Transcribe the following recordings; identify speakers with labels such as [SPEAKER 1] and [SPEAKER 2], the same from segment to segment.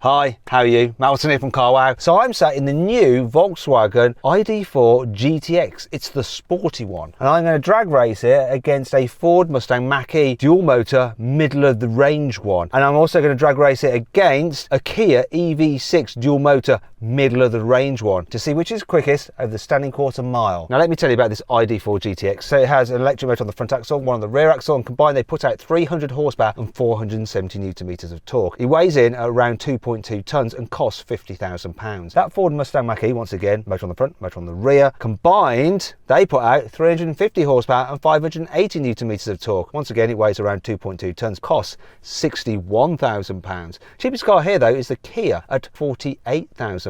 [SPEAKER 1] Hi, how are you? Malton here from carwow. So I'm sat in the new Volkswagen ID.4 GTX. It's the sporty one. And I'm going to drag race it against a Ford Mustang Mach-E dual motor middle of the range one. And I'm also going to drag race it against a Kia EV6 dual motor middle of the range one to see which is quickest over the standing quarter mile. Now let me tell you about this ID.4 GTX. So it has an electric motor on the front axle, one on the rear axle, and combined they put out 300 horsepower and 470 newton meters of torque. It weighs in at around 2.2 tons and costs £50,000. That Ford Mustang Mach-E, once again, motor on the front, motor on the rear, combined they put out 350 horsepower and 580 newton meters of torque. Once again, it weighs around 2.2 tons, costs £61,000. Cheapest car here though is the Kia at £48,000.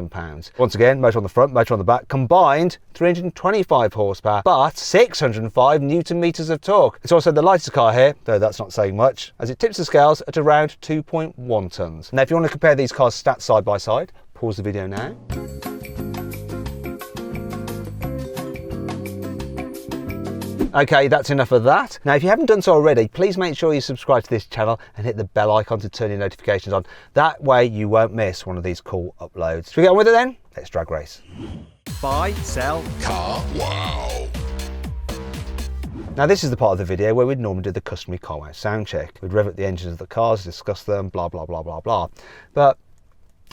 [SPEAKER 1] Once again, motor on the front, motor on the back, combined 325 horsepower but 605 newton meters of torque. It's also the lightest car here, though that's not saying much, as it tips the scales at around 2.1 tons. Now if you want to compare these cars stats side by side, pause the video now. Okay, that's enough of that. Now, if you haven't done so already, please make sure you subscribe to this channel and hit the bell icon to turn your notifications on. That way you won't miss one of these cool uploads. Should we get on with it then? Let's drag race. Buy, sell, car, wow. Now this is the part of the video where we'd normally do the customary carwow sound check. We'd rev up the engines of the cars, discuss them, blah, blah, blah, blah, blah. But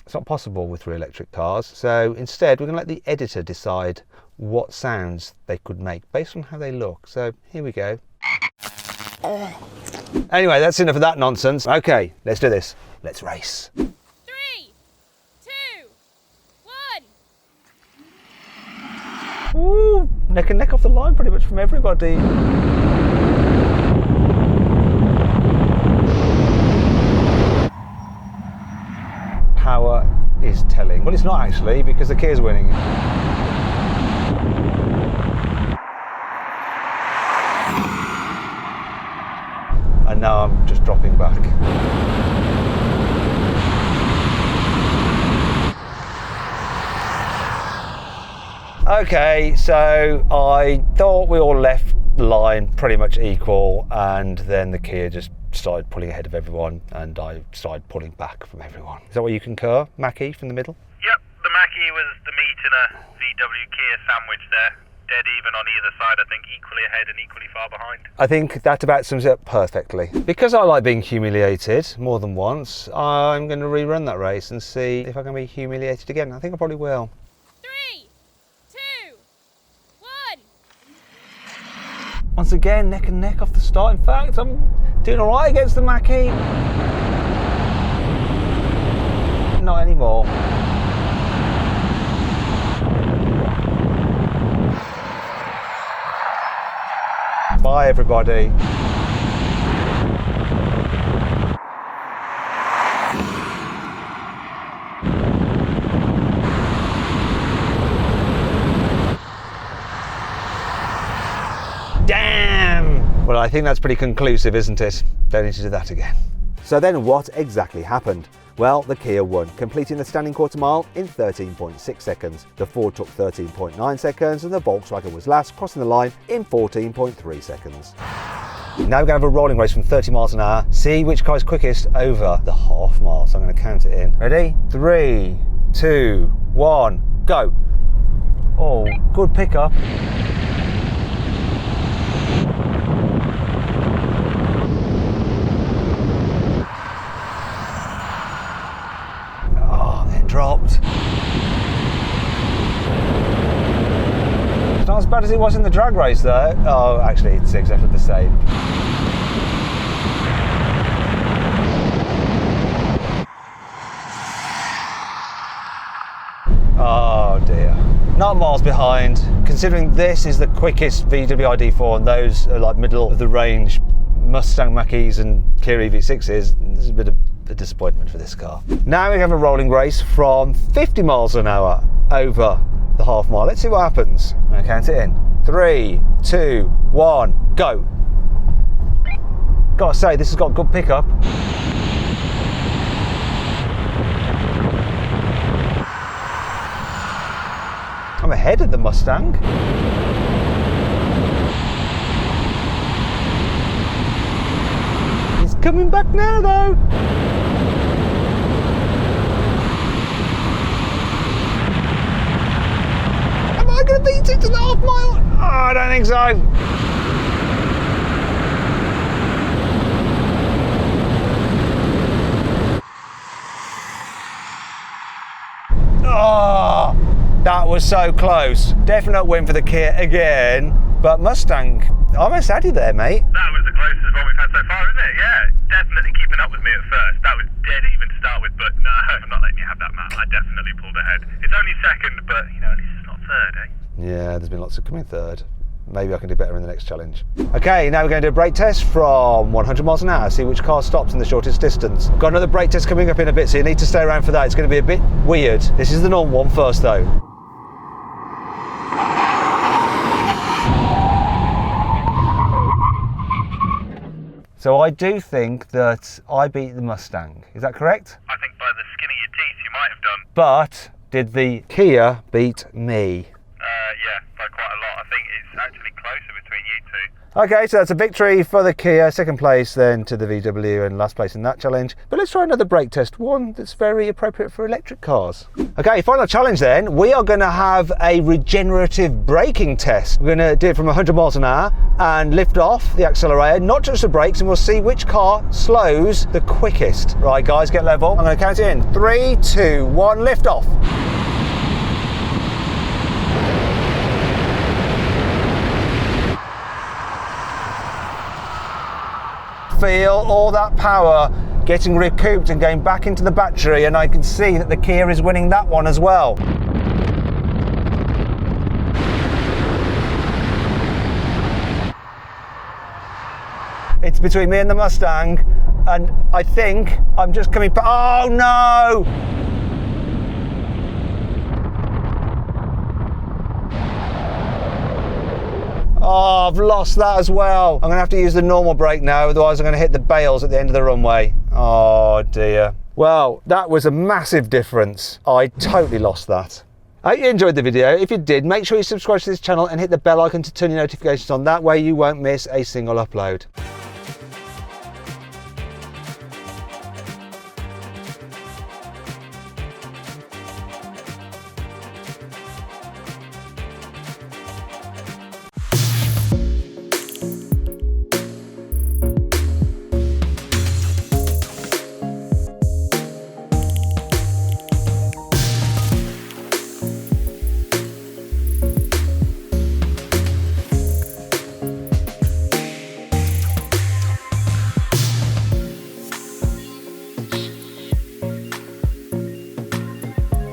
[SPEAKER 1] it's not possible with 3 electric cars. So instead, we're going to let the editor decide what sounds they could make based on how they look. So here we go. Anyway, that's enough of that nonsense. Okay, let's do this. Let's race.
[SPEAKER 2] 3, 2, 1.
[SPEAKER 1] Ooh, neck and neck off the line pretty much from everybody. Power is telling. Well, it's not actually, because the Kia's winning. And now I'm just dropping back. Okay, so I thought we all left the line pretty much equal, and then the Kia just started pulling ahead of everyone, and I started pulling back from everyone. Is that what you concur, Mach-E from the middle?
[SPEAKER 3] Yep, the Mach-E was the meat in a VW Kia sandwich there. Dead even on either side, I think, equally ahead and equally far behind.
[SPEAKER 1] I think that about sums it up perfectly. Because I like being humiliated more than once, I'm going to rerun that race and see if I can be humiliated again. I think I probably will.
[SPEAKER 2] 3, 2, 1.
[SPEAKER 1] Once again, neck and neck off the start. In fact, I'm doing all right against the Mach-E. Not anymore. Bye, everybody. Damn! Well, I think that's pretty conclusive, isn't it? Don't need to do that again. So then what exactly happened? Well, the Kia won, completing the standing quarter mile in 13.6 seconds. The Ford took 13.9 seconds and the Volkswagen was last, crossing the line in 14.3 seconds. Now we're going to have a rolling race from 30 miles an hour, see which car is quickest over the half mile. So I'm going to count it in. Ready? 3, 2, 1, go. Oh, good pickup. Dropped. It's not as bad as it was in the drag race though. Oh, actually it's exactly the same. Oh dear. Not miles behind. Considering this is the quickest VW ID.4 and those are like middle of the range Mustang Mach-E's and Kia EV6s, this is a bit of a disappointment for this car. Now we have a rolling race from 50 miles an hour over the half mile. Let's see what happens. I'm going to count it in. 3, 2, 1, go. Gotta say, this has got good pickup. I'm ahead of the Mustang. He's coming back now though. I don't think so. Oh, that was so close. Definite win for the Kia again, but Mustang, I almost had you there, mate.
[SPEAKER 3] That was the closest one we've had so far, isn't it? Yeah, definitely keeping up with me at first. That was dead even to start with, but no, I'm not letting you have that, Matt. I definitely pulled ahead. It's only second, but, you know, at least it's not third, eh?
[SPEAKER 1] Yeah, there's been lots of coming third. Maybe I can do better in the next challenge. Okay, now we're going to do a brake test from 100 miles an hour, see which car stops in the shortest distance. Got another brake test coming up in a bit, so you need to stay around for that. It's going to be a bit weird. This is the normal one first, though. So I do think that I beat the Mustang. Is that correct?
[SPEAKER 3] I think by the skin of your teeth you might have done.
[SPEAKER 1] But did the Kia beat me?
[SPEAKER 3] Yeah, by quite a lot. I think it's actually closer between you two.
[SPEAKER 1] Okay, so that's a victory for the Kia, second place then to the VW and last place in that challenge. But let's try another brake test, one that's very appropriate for electric cars. Okay, final challenge then. We are going to have a regenerative braking test. We're going to do it from 100 miles an hour and lift off the accelerator, not touch the brakes, and we'll see which car slows the quickest. Right guys, get level. I'm going to count it in. 3, 2, 1, lift off. Feel all that power getting recouped and going back into the battery, and I can see that the Kia is winning that one as well. It's between me and the Mustang, and I think I'm just coming back. Oh no! Oh, I've lost that as well. I'm gonna have to use the normal brake now, otherwise I'm gonna hit the bales at the end of the runway. Oh dear. Well, that was a massive difference. I totally lost that. I hope you enjoyed the video. If you did, make sure you subscribe to this channel and hit the bell icon to turn your notifications on. That way you won't miss a single upload.